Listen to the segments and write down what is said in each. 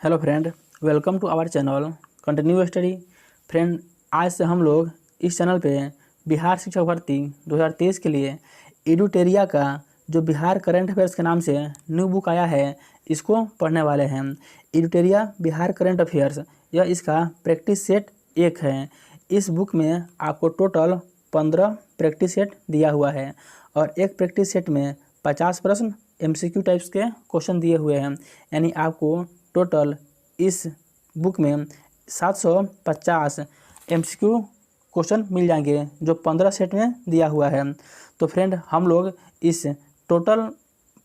Hello friend, welcome to our channel continue study. Friend, आज से हम लोग इस चैनल पे बिहार शिक्षक भर्ती 2023 के लिए एडुटेरिया का जो बिहार करंट अफेयर्स के नाम से न्यू बुक आया है, इसको पढ़ने वाले हैं। एडुटेरिया बिहार करंट अफेयर्स, यह इसका प्रैक्टिस सेट 1 है। इस बुक में आपको टोटल 15 प्रैक्टिस सेट दिया हुआ है और एक प्रैक्टिस सेट में 50 प्रश्न MCQ टाइप्स के क्वेश्चन दिए हुए हैं। यानी आपको टोटल इस बुक में 750 MCQ क्वेश्चन मिल जाएंगे जो 15 सेट में दिया हुआ है। तो फ्रेंड, हम लोग इस टोटल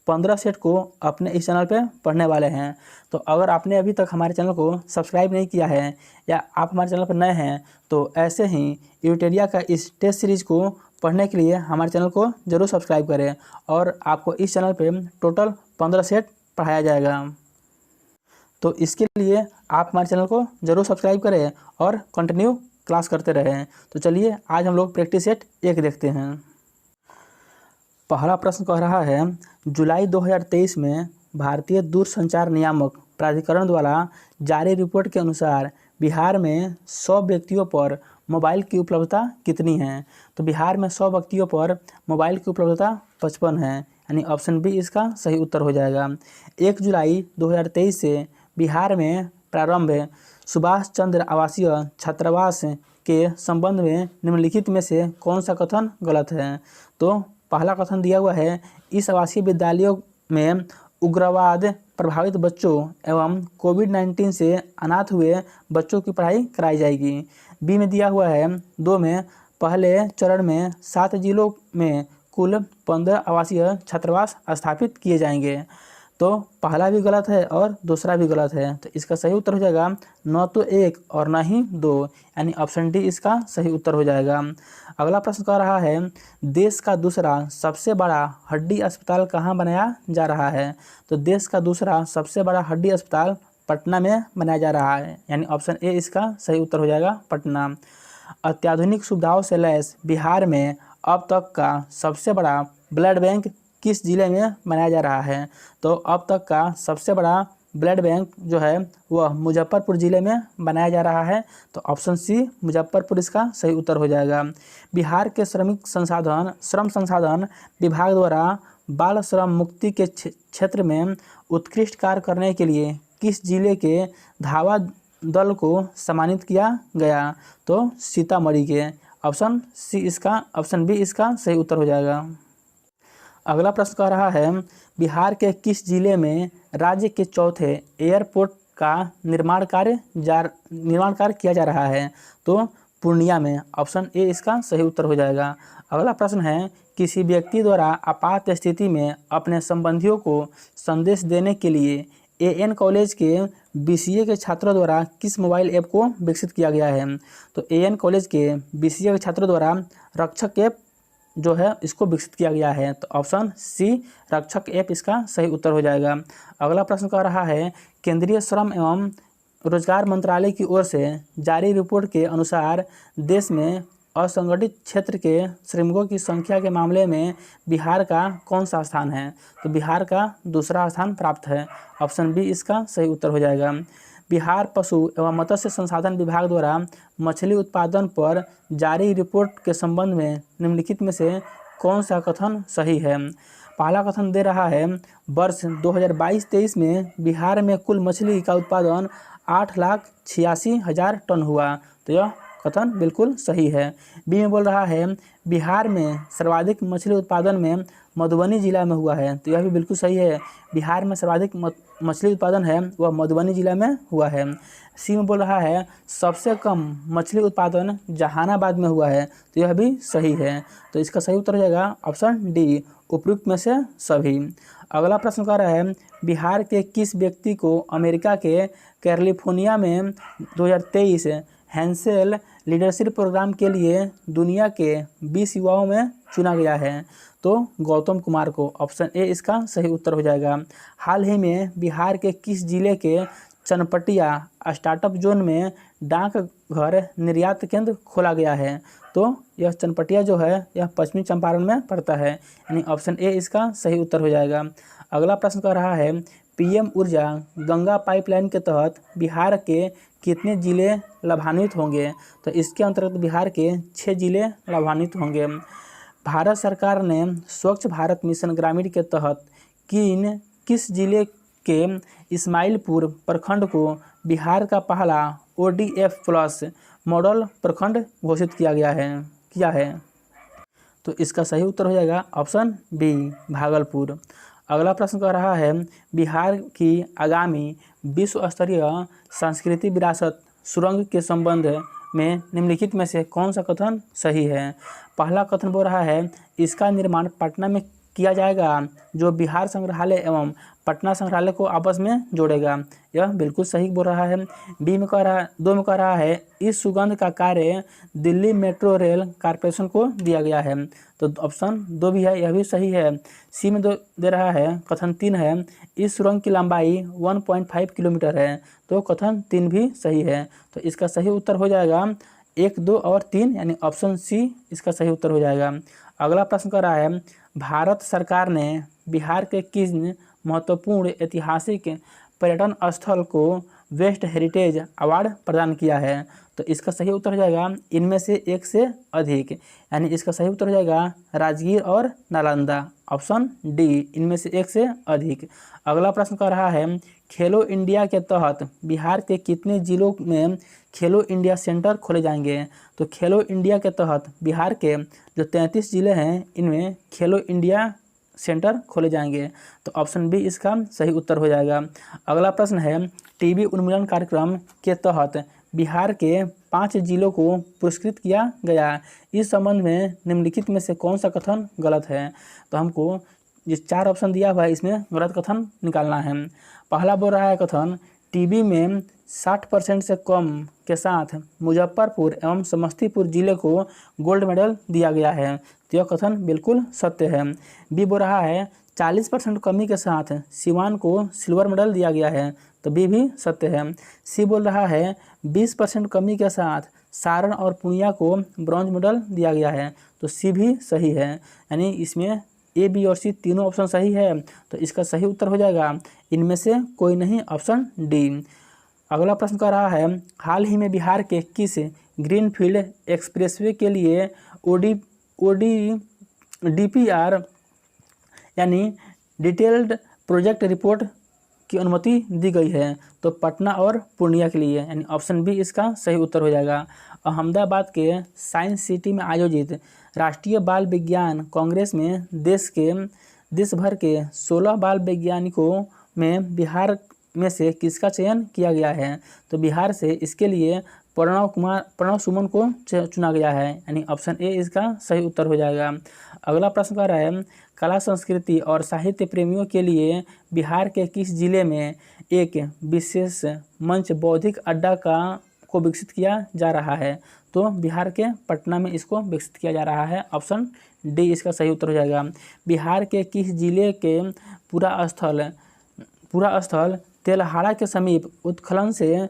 15 सेट को अपने इस चैनल पे पढ़ने वाले हैं। तो अगर आपने अभी तक हमारे चैनल को सब्सक्राइब नहीं किया है या आप हमारे चैनल पर नए हैं, तो ऐसे ही एडुटेरिया का इस टेस्ट सीरीज़ को पढ़ने के लिए हमारे चैनल को ज़रूर सब्सक्राइब करें और आपको इस चैनल पे टोटल 15 सेट पढ़ाया जाएगा। तो इसके लिए आप हमारे चैनल को ज़रूर सब्सक्राइब करें और कंटिन्यू क्लास करते रहें। तो चलिए आज हम लोग प्रैक्टिस सेट 1 देखते हैं। पहला प्रश्न कह रहा है, जुलाई 2023 में भारतीय दूरसंचार नियामक प्राधिकरण द्वारा जारी रिपोर्ट के अनुसार बिहार में 100 व्यक्तियों पर मोबाइल की उपलब्धता कितनी है। तो बिहार में 100 व्यक्तियों पर मोबाइल की उपलब्धता 55 है, यानी ऑप्शन बी इसका सही उत्तर हो जाएगा। 1 जुलाई 2023 से बिहार में प्रारंभ सुभाष चंद्र आवासीय छात्रावास के संबंध में निम्नलिखित में से कौन सा कथन गलत है। तो पहला कथन दिया हुआ है, इस आवासीय विद्यालयों में उग्रवाद प्रभावित बच्चों एवं कोविड-19 से अनाथ हुए बच्चों की पढ़ाई कराई जाएगी। बी में दिया हुआ है, 2 में पहले चरण में 7 जिलों में कुल 15 आवासीय छात्रावास स्थापित किए जाएंगे। तो पहला भी गलत है और दूसरा भी गलत है। तो इसका सही उत्तर हो जाएगा न तो 1 और न ही 2, यानी ऑप्शन डी इसका सही उत्तर हो जाएगा। अगला प्रश्न कह रहा है, देश का दूसरा सबसे बड़ा हड्डी अस्पताल कहाँ बनाया जा रहा है। तो देश का दूसरा सबसे बड़ा हड्डी अस्पताल पटना में बनाया जा रहा है, यानी ऑप्शन ए इसका सही उत्तर हो जाएगा, पटना। अत्याधुनिक सुविधाओं से लैस बिहार में अब तक का सबसे बड़ा ब्लड बैंक किस जिले में बनाया जा रहा है। तो अब तक का सबसे बड़ा ब्लड बैंक जो है वह मुजफ्फरपुर ज़िले में बनाया जा रहा है। तो ऑप्शन सी मुजफ्फरपुर इसका सही उत्तर हो जाएगा। बिहार के श्रम संसाधन विभाग द्वारा बाल श्रम मुक्ति के क्षेत्र में उत्कृष्ट कार्य करने के लिए किस जिले के धावा दल को सम्मानित किया गया। तो सीतामढ़ी के, ऑप्शन बी इसका सही उत्तर हो जाएगा। अगला प्रश्न कह रहा है, बिहार के किस जिले में राज्य के चौथे एयरपोर्ट का निर्माण कार्य किया जा रहा है। तो पूर्णिया में, ऑप्शन ए इसका सही उत्तर हो जाएगा। अगला प्रश्न है, किसी व्यक्ति द्वारा आपात स्थिति में अपने संबंधियों को संदेश देने के लिए AN कॉलेज के BCA के छात्रों द्वारा किस मोबाइल ऐप को विकसित किया गया है। तो AN कॉलेज के BCA के छात्रों द्वारा रक्षक ऐप जो है इसको विकसित किया गया है। तो ऑप्शन सी रक्षक ऐप इसका सही उत्तर हो जाएगा। अगला प्रश्न कह रहा है, केंद्रीय श्रम एवं रोजगार मंत्रालय की ओर से जारी रिपोर्ट के अनुसार देश में असंगठित क्षेत्र के श्रमिकों की संख्या के मामले में बिहार का कौन सा स्थान है। तो बिहार का दूसरा स्थान प्राप्त है, ऑप्शन बी इसका सही उत्तर हो जाएगा। बिहार पशु एवं मत्स्य संसाधन विभाग द्वारा मछली उत्पादन पर जारी रिपोर्ट के संबंध में निम्नलिखित में से कौन सा कथन सही है। पहला कथन दे रहा है, वर्ष 2022-23 में बिहार में कुल मछली का उत्पादन 8,86,000 टन हुआ। तो यह कथन बिल्कुल सही है। बी में बोल रहा है, बिहार में सर्वाधिक मछली उत्पादन में मधुबनी जिला में हुआ है। तो यह भी बिल्कुल सही है, बिहार में सर्वाधिक मछली उत्पादन है वह मधुबनी जिला में हुआ है। सी में बोल रहा है, सबसे कम मछली उत्पादन जहानाबाद में हुआ है। तो यह भी सही है। तो इसका सही उत्तर हो जाएगा ऑप्शन डी, उपयुक्त में से सभी। अगला प्रश्न कह रहा है, बिहार के किस व्यक्ति को अमेरिका के कैलिफोर्निया में 2023 हैंसेल लीडरशिप प्रोग्राम के लिए दुनिया के 20 युवाओं में चुना गया है। तो गौतम कुमार को, ऑप्शन ए इसका सही उत्तर हो जाएगा। हाल ही में बिहार के किस जिले के चनपटिया स्टार्टअप जोन में डाकघर निर्यात केंद्र खोला गया है। तो यह चनपटिया जो है यह पश्चिमी चंपारण में पड़ता है, यानी ऑप्शन ए इसका सही उत्तर हो जाएगा। अगला प्रश्न कह रहा है, पीएम ऊर्जा गंगा पाइपलाइन के तहत बिहार के कितने जिले लाभान्वित होंगे? तो इसके अंतर्गत बिहार के 6 जिले लाभान्वित होंगे। भारत सरकार ने स्वच्छ भारत मिशन ग्रामीण के तहत किस जिले के इस्माइलपुर प्रखंड को बिहार का पहला ODF प्लस मॉडल प्रखंड घोषित किया है? तो इसका सही उत्तर हो जाएगा ऑप्शन बी, भागलपुर। अगला प्रश्न कह रहा है, बिहार की आगामी विश्व स्तरीय सांस्कृतिक विरासत सुरंग के संबंध में निम्नलिखित में से कौन सा कथन सही है? पहला कथन बोल रहा है, इसका निर्माण पटना में किया जाएगा, जो बिहार संग्रहालय एवं पटना संग्रहालय को आपस में जोड़ेगा। यह बिल्कुल सही बोल रहा है। बी में कह रहा है, इस सुगंध का कार्य दिल्ली मेट्रो रेल कॉरपोरेशन को दिया गया है। तो ऑप्शन 2 भी है, यह भी सही है। सी में दे रहा है, कथन 3 है, इस सुरंग की लंबाई 1.5 किलोमीटर है। तो कथन 3 भी सही है। तो इसका सही उत्तर हो जाएगा 1, 2 और 3, यानी ऑप्शन सी इसका सही उत्तर हो जाएगा। अगला प्रश्न कर रहा है, भारत सरकार ने बिहार के किस महत्वपूर्ण ऐतिहासिक पर्यटन स्थल को वेस्ट हेरिटेज अवार्ड प्रदान किया है? तो इसका सही उत्तर हो जाएगा इनमें से एक से अधिक, यानी इसका सही उत्तर हो जाएगा राजगीर और नालंदा, ऑप्शन डी, इनमें से एक से अधिक। अगला प्रश्न कर रहा है, खेलो इंडिया के तहत बिहार के कितने जिलों में खेलो इंडिया सेंटर खोले जाएंगे? तो खेलो इंडिया के तहत बिहार के जो 33 जिले हैं, इनमें खेलो इंडिया सेंटर खोले जाएंगे। तो ऑप्शन बी इसका सही उत्तर हो जाएगा। अगला प्रश्न है, टीबी उन्मूलन कार्यक्रम के तहत बिहार के 5 जिलों को पुरस्कृत किया गया। इस संबंध में निम्नलिखित में से कौन सा कथन गलत है? तो हमको जिस 4 ऑप्शन दिया हुआ है, इसमें गलत कथन निकालना है। पहला बोल रहा है कथन, टीबी में 60% से कम के साथ मुजफ्फरपुर एवं समस्तीपुर जिले को गोल्ड मेडल दिया गया है। तो यह कथन बिल्कुल सत्य है। बी बोल रहा है, 40% कमी के साथ सिवान को सिल्वर मेडल दिया गया है। तो बी भी सत्य है। सी बोल रहा है, 20% कमी के साथ सारण और पूर्णिया को ब्रॉन्ज मेडल दिया गया है। तो सी भी सही है, यानी इसमें ए, बी और सी तीनों ऑप्शन सही है। तो इसका सही उत्तर हो जाएगा इनमें से कोई नहीं, ऑप्शन डी। अगला प्रश्न कर रहा है, हाल ही में बिहार के किस ग्रीनफील्ड एक्सप्रेसवे के लिए DPR यानी डिटेल्ड प्रोजेक्ट रिपोर्ट की अनुमति दी गई है? तो पटना और पूर्णिया के लिए, यानी ऑप्शन बी इसका सही उत्तर हो जाएगा। अहमदाबाद के साइंस सिटी में आयोजित राष्ट्रीय बाल विज्ञान कांग्रेस में देश भर के 16 बाल वैज्ञानिकों में बिहार में से किसका चयन किया गया है? तो बिहार से इसके लिए प्रणव सुमन को चुना गया है, यानी ऑप्शन ए इसका सही उत्तर हो जाएगा। अगला प्रश्न कर रहा है, कला संस्कृति और साहित्य प्रेमियों के लिए बिहार के किस जिले में एक विशेष मंच बौद्धिक अड्डा को विकसित किया जा रहा है? तो बिहार के पटना में इसको विकसित किया जा रहा है, ऑप्शन डी इसका सही उत्तर हो जाएगा। बिहार के किस जिले के पूरा स्थल तेल्हाड़ा के समीप उत्खनन से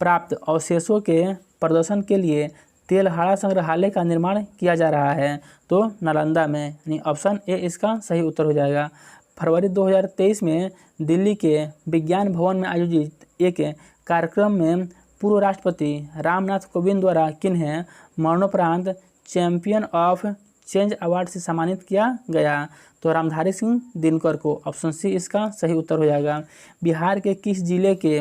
प्राप्त अवशेषों के प्रदर्शन के लिए तेल्हाड़ा संग्रहालय का निर्माण किया जा रहा है? तो नालंदा में, यानी ऑप्शन ए इसका सही उत्तर हो जाएगा। फरवरी 2023 में दिल्ली के विज्ञान भवन में आयोजित एक कार्यक्रम में पूर्व राष्ट्रपति रामनाथ कोविंद द्वारा किन्हें मरणोपरांत चैंपियन ऑफ चेंज अवार्ड से सम्मानित किया गया? तो रामधारी सिंह दिनकर को, ऑप्शन सी इसका सही उत्तर हो जाएगा। बिहार के किस जिले के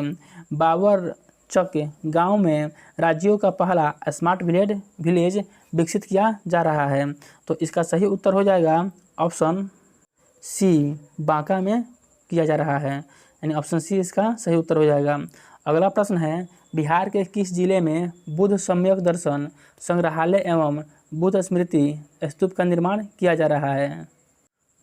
बाबरचक गांव में राज्यों का पहला स्मार्ट विलेज विकसित किया जा रहा है? तो इसका सही उत्तर हो जाएगा ऑप्शन सी, बांका में किया जा रहा है, यानी ऑप्शन सी इसका सही उत्तर हो जाएगा। अगला प्रश्न है, बिहार के किस जिले में बुद्ध सम्यक दर्शन संग्रहालय एवं बुद्ध स्मृति स्तूप का निर्माण किया जा रहा है?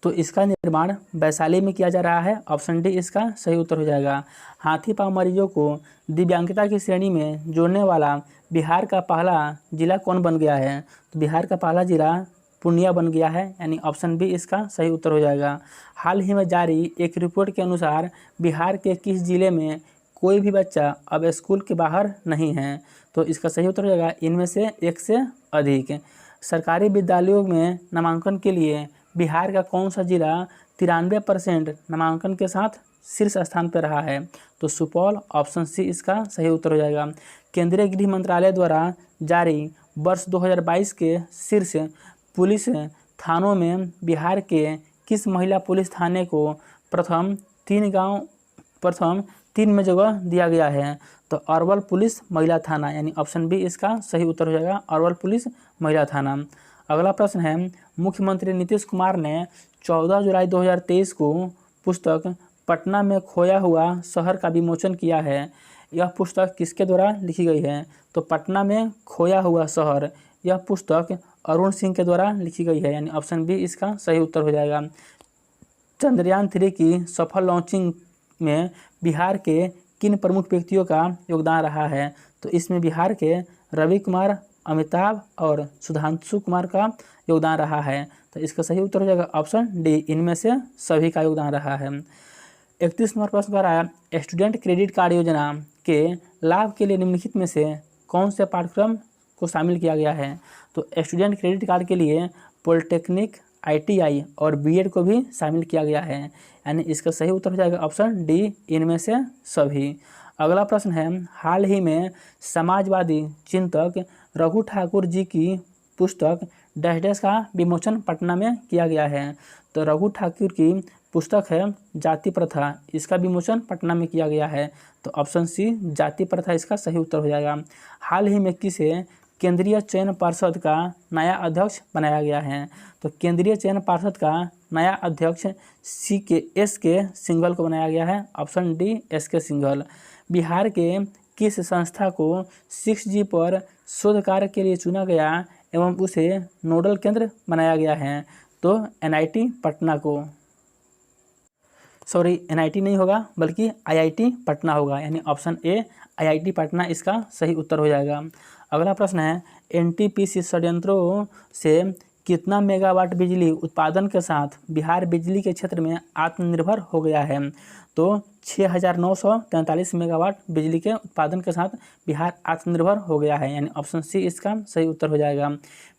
तो इसका निर्माण वैशाली में किया जा रहा है, ऑप्शन डी इसका सही उत्तर हो जाएगा। हाथी पांव मरीजों को दिव्यांगता की श्रेणी में जोड़ने वाला बिहार का पहला जिला कौन बन गया है? तो बिहार का पहला जिला पूर्णिया बन गया है, यानी ऑप्शन बी इसका सही उत्तर हो जाएगा। हाल ही में जारी एक रिपोर्ट के अनुसार बिहार के किस जिले में कोई भी बच्चा अब स्कूल के बाहर नहीं है? तो इसका सही उत्तर हो जाएगा इनमें से एक से अधिक। सरकारी विद्यालयों में नामांकन के लिए बिहार का कौन सा जिला 93% नामांकन के साथ शीर्ष स्थान पर रहा है? तो सुपौल, ऑप्शन सी इसका सही उत्तर हो जाएगा। केंद्रीय गृह मंत्रालय द्वारा जारी वर्ष 2022 के शीर्ष पुलिस थानों में बिहार के किस महिला पुलिस थाने को प्रथम 3 में जगह दिया गया है? तो अरवल पुलिस महिला थाना, यानी ऑप्शन बी इसका सही उत्तर हो जाएगा, अरवल पुलिस महिला थाना। अगला प्रश्न है, मुख्यमंत्री नीतीश कुमार ने 14 जुलाई 2023 को पुस्तक पटना में खोया हुआ शहर का विमोचन किया है। यह पुस्तक किसके द्वारा लिखी गई है? तो पटना में खोया हुआ शहर, यह पुस्तक अरुण सिंह के द्वारा लिखी गई है, यानी ऑप्शन बी इसका सही उत्तर हो जाएगा। चंद्रयान 3 की सफल लॉन्चिंग में बिहार के किन प्रमुख व्यक्तियों का योगदान रहा है? तो इसमें बिहार के रवि कुमार, अमिताभ और सुधांशु कुमार का योगदान रहा है। तो इसका सही उत्तर हो जाएगा ऑप्शन डी, इनमें से सभी का योगदान रहा है। 31 नंबर प्रश्न कर रहा है, स्टूडेंट क्रेडिट कार्ड योजना के लाभ के लिए निम्नलिखित में से कौन से पाठ्यक्रम को शामिल किया गया है? तो स्टूडेंट क्रेडिट कार्ड के लिए पॉलिटेक्निक, ITI और BEd को भी शामिल किया गया है, यानी इसका सही उत्तर हो जाएगा ऑप्शन डी, इनमें से सभी। अगला प्रश्न है, हाल ही में समाजवादी चिंतक रघु ठाकुर जी की पुस्तक डैश डैश का विमोचन पटना में किया गया है। तो रघु ठाकुर की पुस्तक है जाति प्रथा, इसका विमोचन पटना में किया गया है। तो ऑप्शन सी जाति प्रथा इसका सही उत्तर हो जाएगा। हाल ही में किसे केंद्रीय चयन पर्षद का नया अध्यक्ष बनाया गया है? तो केंद्रीय चयन पर्षद का नया अध्यक्ष SK सिंघल को बनाया गया है, option D SK Singhal. Bihar के किस संस्था को 6G पर शोध कार्य के लिए चुना गया एवं उसे नोडल केंद्र बनाया गया है? तो NIT पटना को, सॉरी NIT नहीं होगा बल्कि IIT पटना होगा, यानी ऑप्शन ए IIT पटना इसका सही उत्तर हो जाएगा। अगला प्रश्न है, NTPC संयंत्रों से कितना मेगावाट बिजली उत्पादन के साथ बिहार बिजली के क्षेत्र में आत्मनिर्भर हो गया है? तो 6,943 मेगावाट बिजली के उत्पादन के साथ बिहार आत्मनिर्भर हो गया है, यानी ऑप्शन सी इसका सही उत्तर हो जाएगा।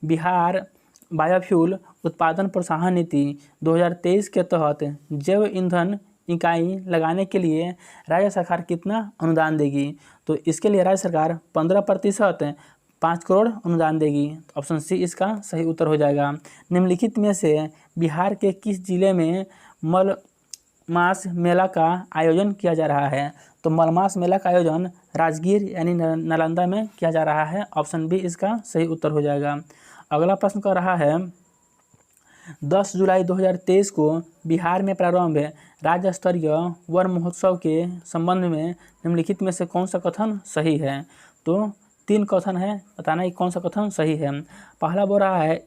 बिहार बायोफ्यूल उत्पादन प्रोत्साहन नीति 2023 के तहत जैव ईंधन इकाई लगाने के लिए राज्य सरकार कितना अनुदान देगी? तो इसके लिए राज्य सरकार 15% 5 करोड़ अनुदान देगी। तो ऑप्शन सी इसका सही उत्तर हो जाएगा। निम्नलिखित में से बिहार के किस जिले में मलमास मेला का आयोजन किया जा रहा है? तो मलमास मेला का आयोजन राजगीर यानी नालंदा में किया जा रहा है, ऑप्शन बी इसका सही उत्तर हो जाएगा। अगला प्रश्न कर रहा है, 10 जुलाई 2023 को बिहार में प्रारंभ राज्य स्तरीय वन महोत्सव के संबंध में निम्नलिखित में से कौन सा कथन सही है? तो 3 कथन है, बताना कि कौन सा कथन सही है। पहला बोल रहा है,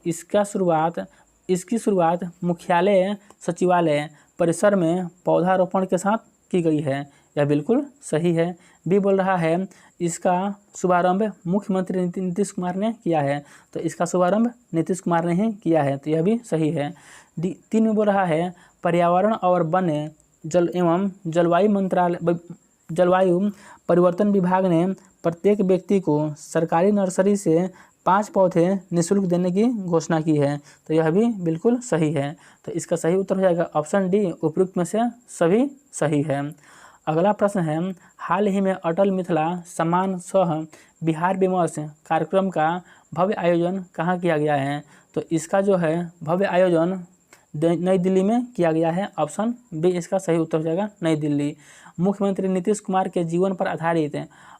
इसकी शुरुआत मुख्यालय सचिवालय परिसर में पौधारोपण के साथ की गई है, यह बिल्कुल सही है। बी बोल रहा है, इसका शुभारंभ मुख्यमंत्री नीतीश कुमार ने किया है, तो इसका शुभारंभ नीतीश कुमार ने ही किया है, तो यह भी सही है। 3 में बोल रहा है, पर्यावरण और वन जल एवं जलवायु परिवर्तन विभाग ने प्रत्येक व्यक्ति को सरकारी नर्सरी से 5 पौधे निःशुल्क देने की घोषणा की है, तो यह भी बिल्कुल सही है। तो इसका सही उत्तर हो जाएगा ऑप्शन डी, उपयुक्त में से सभी सही है। अगला प्रश्न है, हाल ही में अटल मिथिला सम्मान सह बिहार विमर्श कार्यक्रम का भव्य आयोजन कहाँ किया गया है? तो इसका जो है भव्य आयोजन नई दिल्ली में किया गया है, ऑप्शन बी इसका सही उत्तर हो जाएगा, नई दिल्ली। मुख्यमंत्री नीतीश कुमार के जीवन पर आधारित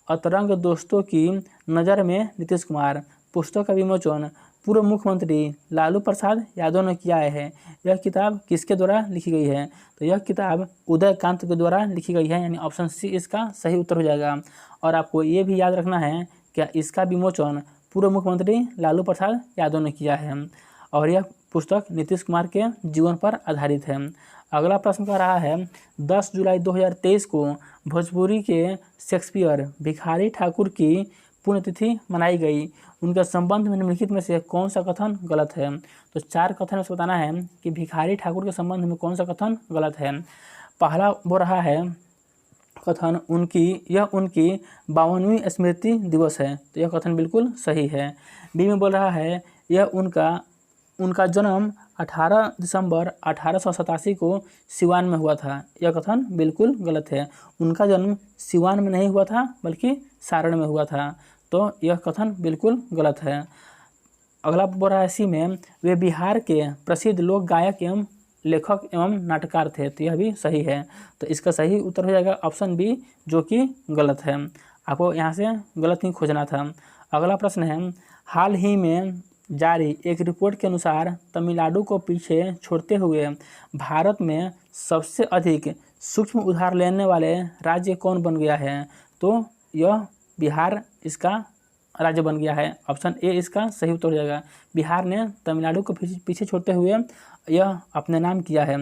अतरंग दोस्तों की नज़र में नीतीश कुमार पुस्तक का विमोचन पूर्व मुख्यमंत्री लालू प्रसाद यादव ने किया है। यह किताब किसके द्वारा लिखी गई है? तो यह किताब उदयकांत के द्वारा लिखी गई है, यानी ऑप्शन सी इसका सही उत्तर हो जाएगा। और आपको ये भी याद रखना है कि इसका विमोचन पूर्व मुख्यमंत्री लालू प्रसाद यादव ने किया है और यह पुस्तक नीतीश कुमार के जीवन पर आधारित है। अगला प्रश्न कह रहा है, 10 जुलाई 2023 को भोजपुरी के शेक्सपियर भिखारी ठाकुर की पुण्यतिथि मनाई गई, उनके संबंध में निम्नलिखित में से कौन सा कथन गलत है? तो 4 कथन से बताना है कि भिखारी ठाकुर के संबंध में कौन सा कथन गलत है। पहला बोल रहा है कथन, यह उनकी 52वीं स्मृति दिवस है, तो यह कथन बिल्कुल सही है। बी में बोल रहा है, यह उनका जन्म 18 दिसंबर 1887 को सिवान में हुआ था। यह कथन बिल्कुल गलत है। उनका जन्म सिवान में नहीं हुआ था बल्कि सारण में हुआ था। तो यह कथन बिल्कुल गलत है। अगला बोल रहा है सी में, वे बिहार के प्रसिद्ध लोक गायक एवं लेखक एवं नाटककार थे। तो यह भी सही है। तो इसका सही उत्तर हो जाएगा ऑप्शन बी, जो कि गलत है। आपको यहाँ से गलत नहीं खोजना था। अगला प्रश्न है, हाल ही में जारी एक रिपोर्ट के अनुसार तमिलनाडु को पीछे छोड़ते हुए भारत में सबसे अधिक सूक्ष्म उधार लेने वाले राज्य कौन बन गया है? तो यह बिहार इसका राज्य बन गया है। ऑप्शन ए इसका सही उत्तर हो जाएगा। बिहार ने तमिलनाडु को पीछे छोड़ते हुए यह अपने नाम किया है।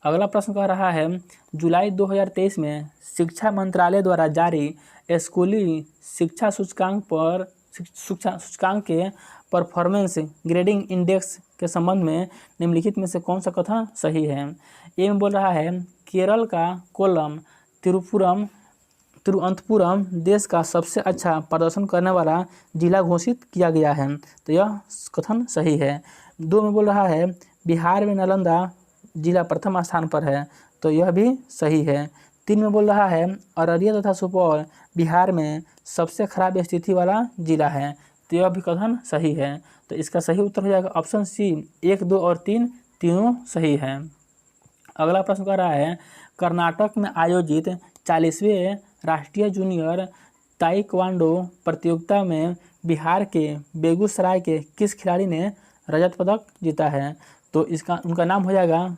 अगला प्रश्न कह रहा है, जुलाई 2023 में शिक्षा मंत्रालय द्वारा जारी स्कूली शिक्षा सूचकांक के परफॉर्मेंस ग्रेडिंग इंडेक्स के संबंध में निम्नलिखित में से कौन सा कथन सही है? ए में बोल रहा है, केरल का कोल्लम तिरुवनंतपुरम देश का सबसे अच्छा प्रदर्शन करने वाला जिला घोषित किया गया है। तो यह कथन सही है। 2 में बोल रहा है, बिहार में नालंदा जिला प्रथम स्थान पर है। तो यह भी सही है। 3 में बोल रहा है, अररिया तथा सुपौल बिहार में सबसे खराब स्थिति वाला जिला है। तो यह भी कथन सही है। तो इसका सही उत्तर हो जाएगा ऑप्शन सी, 1, 2 और 3 तीनों सही है। अगला प्रश्न कह रहा है, कर्नाटक में आयोजित 40वें राष्ट्रीय जूनियर ताइक्वांडो प्रतियोगिता में बिहार के बेगूसराय के किस खिलाड़ी ने रजत पदक जीता है? तो उनका नाम हो जाएगा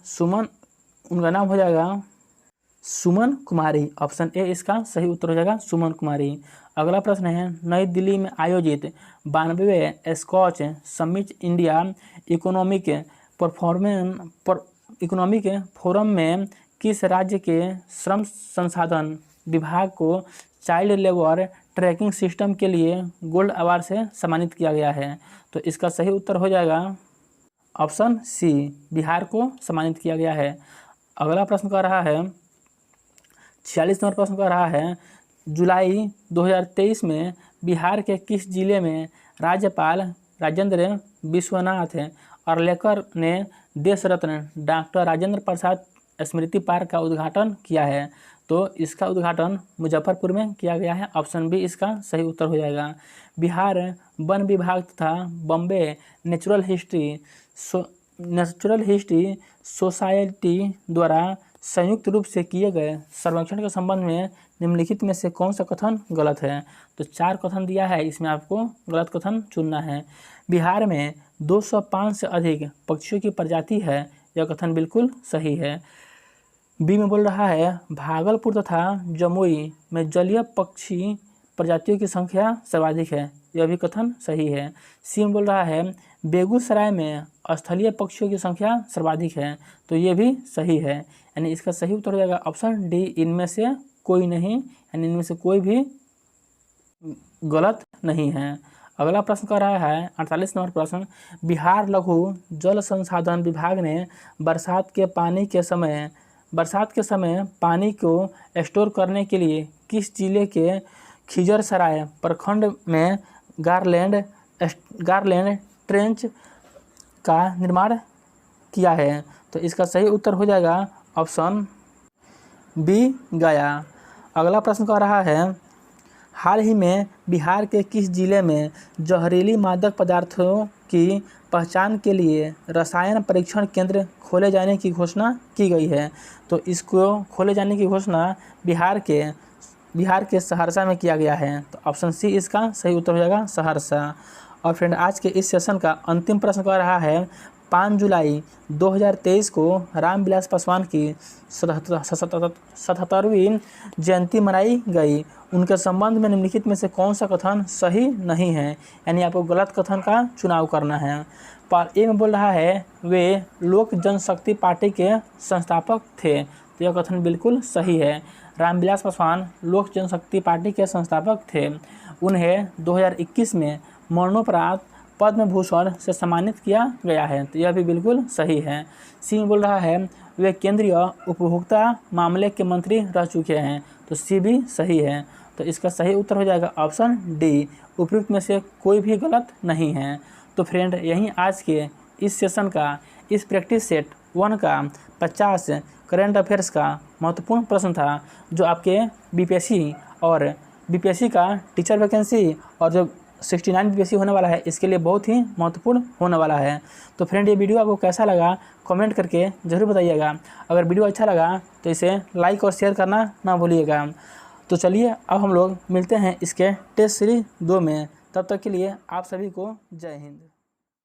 सुमन कुमारी। ऑप्शन ए इसका सही उत्तर हो जाएगा, सुमन कुमारी। अगला प्रश्न है, नई दिल्ली में आयोजित 92वें Scotch summit India economic forum में किस राज्य के श्रम संसाधन विभाग को चाइल्ड लेबर ट्रैकिंग सिस्टम के लिए गोल्ड अवार्ड से सम्मानित किया गया है? तो इसका सही उत्तर हो जाएगा ऑप्शन सी, बिहार को सम्मानित किया गया है। अगला प्रश्न कर रहा है, 46 नंबर प्रश्न कर रहा है, जुलाई 2023 में बिहार के किस जिले में राज्यपाल राजेंद्र विश्वनाथ अर्लेकर ने देश रत्न डॉक्टर राजेंद्र प्रसाद स्मृति पार्क का उद्घाटन किया है? तो इसका उद्घाटन मुजफ्फरपुर में किया गया है। ऑप्शन बी इसका सही उत्तर हो जाएगा। बिहार वन विभाग तथा बॉम्बे नेचुरल हिस्ट्री सोसाइटी द्वारा संयुक्त रूप से किए गए सर्वेक्षण के संबंध में निम्नलिखित में से कौन सा कथन गलत है? तो 4 कथन दिया है, इसमें आपको गलत कथन चुनना है। बिहार में 205 से अधिक पक्षियों की प्रजाति है। यह कथन बिल्कुल सही है। बी में बोल रहा है, भागलपुर तथा जमुई में जलीय पक्षी प्रजातियों की संख्या सर्वाधिक है। यह भी कथन सही है। सी में बोल रहा है, बेगूसराय में स्थलीय पक्षियों की संख्या सर्वाधिक है। तो ये भी सही है, यानी इसका सही उत्तर हो जाएगा ऑप्शन डी, इनमें से कोई नहीं, यानी इनमें से कोई भी गलत नहीं है। अगला प्रश्न कर रहा है 48 नंबर प्रश्न, बिहार लघु जल संसाधन विभाग ने बरसात के समय पानी को स्टोर करने के लिए किस जिले के खिजरसराय प्रखंड में गारलैंड ट्रेंच का निर्माण किया है? तो इसका सही उत्तर हो जाएगा ऑप्शन बी, गया। अगला प्रश्न कर रहा है, हाल ही में बिहार के किस जिले में जहरीली मादक पदार्थों की पहचान के लिए रसायन परीक्षण केंद्र खोले जाने की घोषणा की गई है? तो इसको खोले जाने की घोषणा बिहार के सहरसा में किया गया है। तो ऑप्शन सी इसका सही उत्तर हो जाएगा, सहरसा। और फ्रेंड, आज के इस सेशन का अंतिम प्रश्न कर रहा है, 5 जुलाई 2023 को रामविलास पासवान की 77वीं जयंती मनाई गई। उनके संबंध में निम्नलिखित में से कौन सा कथन सही नहीं है? यानी आपको गलत कथन का चुनाव करना है। ए में बोल रहा है, वे लोक जनशक्ति पार्टी के संस्थापक थे। तो यह कथन बिल्कुल सही है। रामविलास पासवान लोक जनशक्ति पार्टी के संस्थापक थे। उन्हें 2021 में मरणोपरांत पद्म भूषण से सम्मानित किया गया है। तो यह भी बिल्कुल सही है। सी में बोल रहा है, वे केंद्रीय उपभोक्ता मामले के मंत्री रह चुके हैं। तो सी भी सही है। तो इसका सही उत्तर हो जाएगा ऑप्शन डी, उपयुक्त में से कोई भी गलत नहीं है। तो फ्रेंड, यही आज के इस सेशन का इस प्रैक्टिस सेट 1 का 50 करंट अफेयर्स का महत्वपूर्ण प्रश्न था, जो आपके बीपीएससी और बीपीएससी का टीचर वैकेंसी और जो 69 बीपीएससी होने वाला है, इसके लिए बहुत ही महत्वपूर्ण होने वाला है। तो फ्रेंड, ये वीडियो आपको कैसा लगा कमेंट करके ज़रूर बताइएगा। अगर वीडियो अच्छा लगा तो इसे लाइक और शेयर करना ना भूलिएगा। तो चलिए अब हम लोग मिलते हैं इसके टेस्ट सीरीज 2 में। तब तक के लिए आप सभी को जय हिंद।